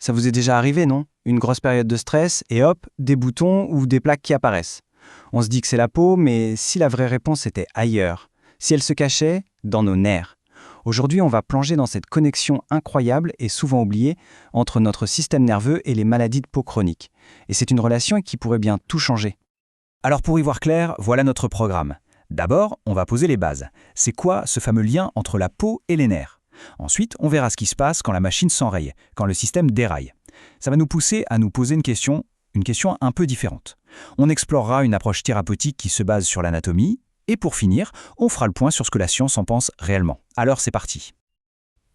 Ça vous est déjà arrivé, non? Une grosse période de stress et hop, des boutons ou des plaques qui apparaissent. On se dit que c'est la peau, mais si la vraie réponse était ailleurs, si elle se cachait dans nos nerfs. Aujourd'hui, on va plonger dans cette connexion incroyable et souvent oubliée entre notre système nerveux et les maladies de peau chroniques. Et c'est une relation qui pourrait bien tout changer. Alors pour y voir clair, voilà notre programme. D'abord, on va poser les bases. C'est quoi ce fameux lien entre la peau et les nerfs? Ensuite, on verra ce qui se passe quand la machine s'enraye, quand le système déraille. Ça va nous pousser à nous poser une question un peu différente. On explorera une approche thérapeutique qui se base sur l'anatomie, et pour finir, on fera le point sur ce que la science en pense réellement. Alors c'est parti.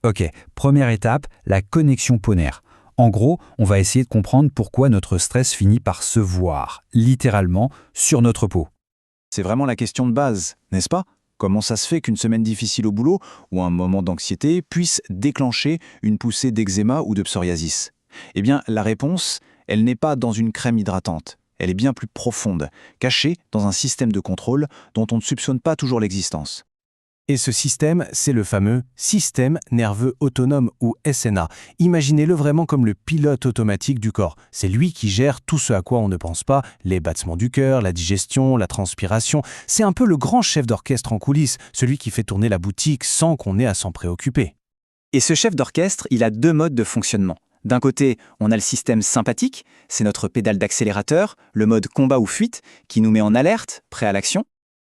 Ok, première étape, la connexion peau-nerf. En gros, on va essayer de comprendre pourquoi notre stress finit par se voir, littéralement, sur notre peau. C'est vraiment la question de base, n'est-ce pas? Comment ça se fait qu'une semaine difficile au boulot ou un moment d'anxiété puisse déclencher une poussée d'eczéma ou de psoriasis? Eh bien, la réponse, elle n'est pas dans une crème hydratante. Elle est bien plus profonde, cachée dans un système de contrôle dont on ne soupçonne pas toujours l'existence. Et ce système, c'est le fameux système nerveux autonome ou SNA. Imaginez-le vraiment comme le pilote automatique du corps. C'est lui qui gère tout ce à quoi on ne pense pas, les battements du cœur, la digestion, la transpiration. C'est un peu le grand chef d'orchestre en coulisses, celui qui fait tourner la boutique sans qu'on ait à s'en préoccuper. Et ce chef d'orchestre, il a deux modes de fonctionnement. D'un côté, on a le système sympathique, c'est notre pédale d'accélérateur, le mode combat ou fuite, qui nous met en alerte, prêt à l'action.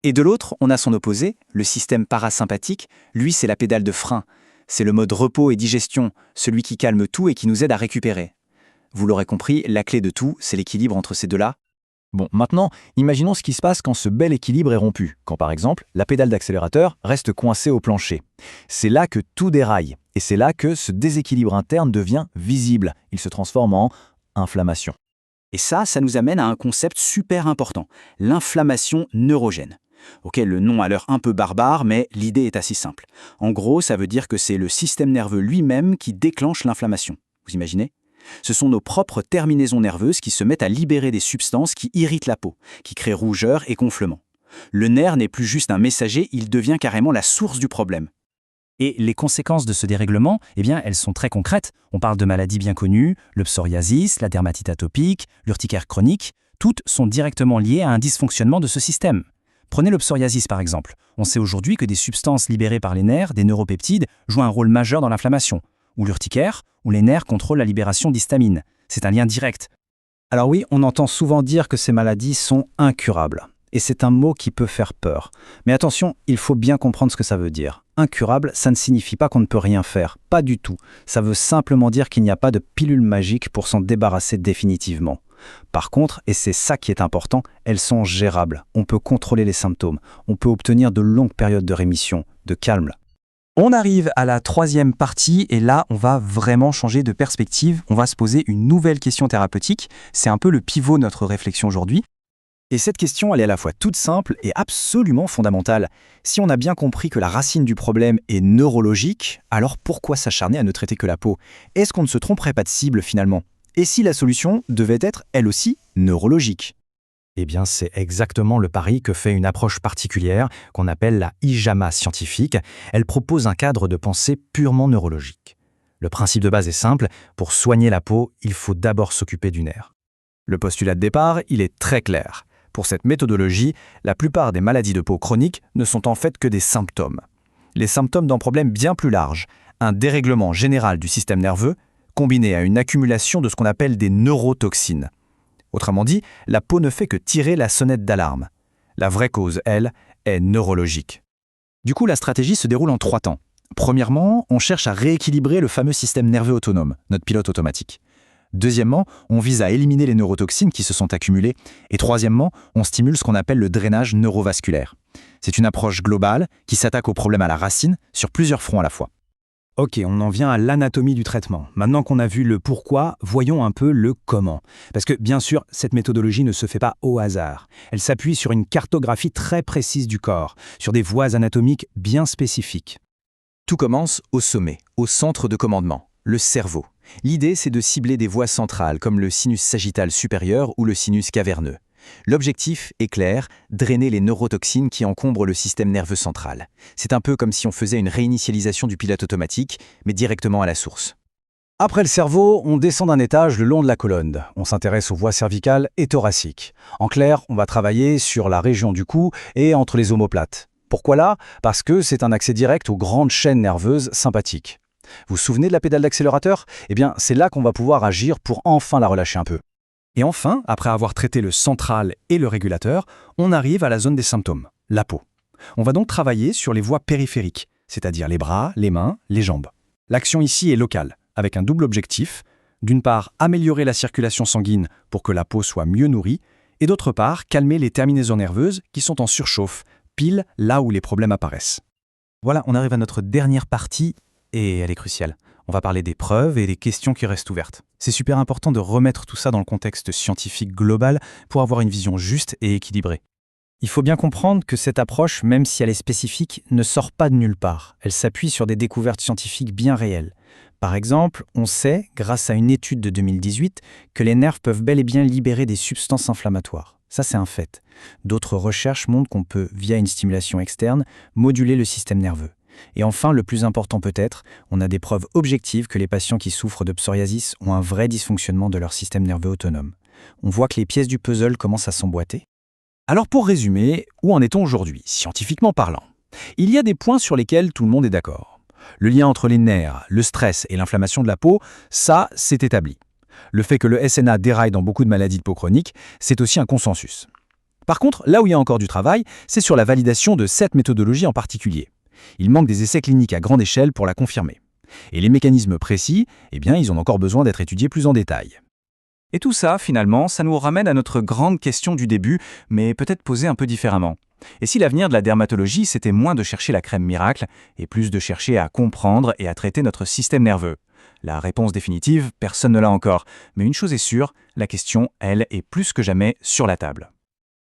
Et de l'autre, on a son opposé, le système parasympathique, lui c'est la pédale de frein. C'est le mode repos et digestion, celui qui calme tout et qui nous aide à récupérer. Vous l'aurez compris, la clé de tout, c'est l'équilibre entre ces deux-là. Bon, maintenant, imaginons ce qui se passe quand ce bel équilibre est rompu, quand par exemple, la pédale d'accélérateur reste coincée au plancher. C'est là que tout déraille, et c'est là que ce déséquilibre interne devient visible. Il se transforme en inflammation. Et ça nous amène à un concept super important, l'inflammation neurogène. Ok, le nom a l'air un peu barbare, mais l'idée est assez simple. En gros, ça veut dire que c'est le système nerveux lui-même qui déclenche l'inflammation. Vous imaginez ? Ce sont nos propres terminaisons nerveuses qui se mettent à libérer des substances qui irritent la peau, qui créent rougeur et gonflement. Le nerf n'est plus juste un messager, il devient carrément la source du problème. Et les conséquences de ce dérèglement, elles sont très concrètes. On parle de maladies bien connues, le psoriasis, la dermatite atopique, l'urticaire chronique. Toutes sont directement liées à un dysfonctionnement de ce système. Prenez le psoriasis par exemple. On sait aujourd'hui que des substances libérées par les nerfs, des neuropeptides, jouent un rôle majeur dans l'inflammation. Ou l'urticaire, où les nerfs contrôlent la libération d'histamine. C'est un lien direct. Alors oui, on entend souvent dire que ces maladies sont incurables. Et c'est un mot qui peut faire peur. Mais attention, il faut bien comprendre ce que ça veut dire. Incurable, ça ne signifie pas qu'on ne peut rien faire. Pas du tout. Ça veut simplement dire qu'il n'y a pas de pilule magique pour s'en débarrasser définitivement. Par contre, et c'est ça qui est important, elles sont gérables. On peut contrôler les symptômes. On peut obtenir de longues périodes de rémission, de calme. On arrive à la troisième partie et là, on va vraiment changer de perspective. On va se poser une nouvelle question thérapeutique. C'est un peu le pivot de notre réflexion aujourd'hui. Et cette question, elle est à la fois toute simple et absolument fondamentale. Si on a bien compris que la racine du problème est neurologique, alors pourquoi s'acharner à ne traiter que la peau? Est-ce qu'on ne se tromperait pas de cible finalement? Et si la solution devait être, elle aussi, neurologique? Eh bien, c'est exactement le pari que fait une approche particulière qu'on appelle la hijama scientifique. Elle propose un cadre de pensée purement neurologique. Le principe de base est simple, pour soigner la peau, il faut d'abord s'occuper du nerf. Le postulat de départ, il est très clair. Pour cette méthodologie, la plupart des maladies de peau chroniques ne sont en fait que des symptômes. Les symptômes d'un problème bien plus large, un dérèglement général du système nerveux, combiné à une accumulation de ce qu'on appelle des neurotoxines. Autrement dit, la peau ne fait que tirer la sonnette d'alarme. La vraie cause, elle, est neurologique. Du coup, la stratégie se déroule en 3 temps. Premièrement, on cherche à rééquilibrer le fameux système nerveux autonome, notre pilote automatique. Deuxièmement, on vise à éliminer les neurotoxines qui se sont accumulées. Et troisièmement, on stimule ce qu'on appelle le drainage neurovasculaire. C'est une approche globale qui s'attaque au problème à la racine sur plusieurs fronts à la fois. Ok, on en vient à l'anatomie du traitement. Maintenant qu'on a vu le pourquoi, voyons un peu le comment. Parce que bien sûr, cette méthodologie ne se fait pas au hasard. Elle s'appuie sur une cartographie très précise du corps, sur des voies anatomiques bien spécifiques. Tout commence au sommet, au centre de commandement, le cerveau. L'idée, c'est de cibler des voies centrales comme le sinus sagittal supérieur ou le sinus caverneux. L'objectif est clair, drainer les neurotoxines qui encombrent le système nerveux central. C'est un peu comme si on faisait une réinitialisation du pilote automatique, mais directement à la source. Après le cerveau, on descend d'un étage le long de la colonne. On s'intéresse aux voies cervicales et thoraciques. En clair, on va travailler sur la région du cou et entre les omoplates. Pourquoi là? Parce que c'est un accès direct aux grandes chaînes nerveuses sympathiques. Vous vous souvenez de la pédale d'accélérateur? Eh bien, c'est là qu'on va pouvoir agir pour enfin la relâcher un peu. Et enfin, après avoir traité le central et le régulateur, on arrive à la zone des symptômes, la peau. On va donc travailler sur les voies périphériques, c'est-à-dire les bras, les mains, les jambes. L'action ici est locale, avec un double objectif. D'une part, améliorer la circulation sanguine pour que la peau soit mieux nourrie, et d'autre part, calmer les terminaisons nerveuses qui sont en surchauffe, pile là où les problèmes apparaissent. Voilà, on arrive à notre dernière partie, et elle est cruciale. On va parler des preuves et des questions qui restent ouvertes. C'est super important de remettre tout ça dans le contexte scientifique global pour avoir une vision juste et équilibrée. Il faut bien comprendre que cette approche, même si elle est spécifique, ne sort pas de nulle part. Elle s'appuie sur des découvertes scientifiques bien réelles. Par exemple, on sait, grâce à une étude de 2018, que les nerfs peuvent bel et bien libérer des substances inflammatoires. Ça, c'est un fait. D'autres recherches montrent qu'on peut, via une stimulation externe, moduler le système nerveux. Et enfin, le plus important peut-être, on a des preuves objectives que les patients qui souffrent de psoriasis ont un vrai dysfonctionnement de leur système nerveux autonome. On voit que les pièces du puzzle commencent à s'emboîter. Alors pour résumer, où en est-on aujourd'hui, scientifiquement parlant? Il y a des points sur lesquels tout le monde est d'accord. Le lien entre les nerfs, le stress et l'inflammation de la peau, ça, c'est établi. Le fait que le SNA déraille dans beaucoup de maladies de peau chronique, c'est aussi un consensus. Par contre, là où il y a encore du travail, c'est sur la validation de cette méthodologie en particulier. Il manque des essais cliniques à grande échelle pour la confirmer. Et les mécanismes précis, eh bien, ils ont encore besoin d'être étudiés plus en détail. Et tout ça, finalement, ça nous ramène à notre grande question du début, mais peut-être posée un peu différemment. Et si l'avenir de la dermatologie, c'était moins de chercher la crème miracle, et plus de chercher à comprendre et à traiter notre système nerveux? La réponse définitive, personne ne l'a encore. Mais une chose est sûre, la question, elle, est plus que jamais sur la table.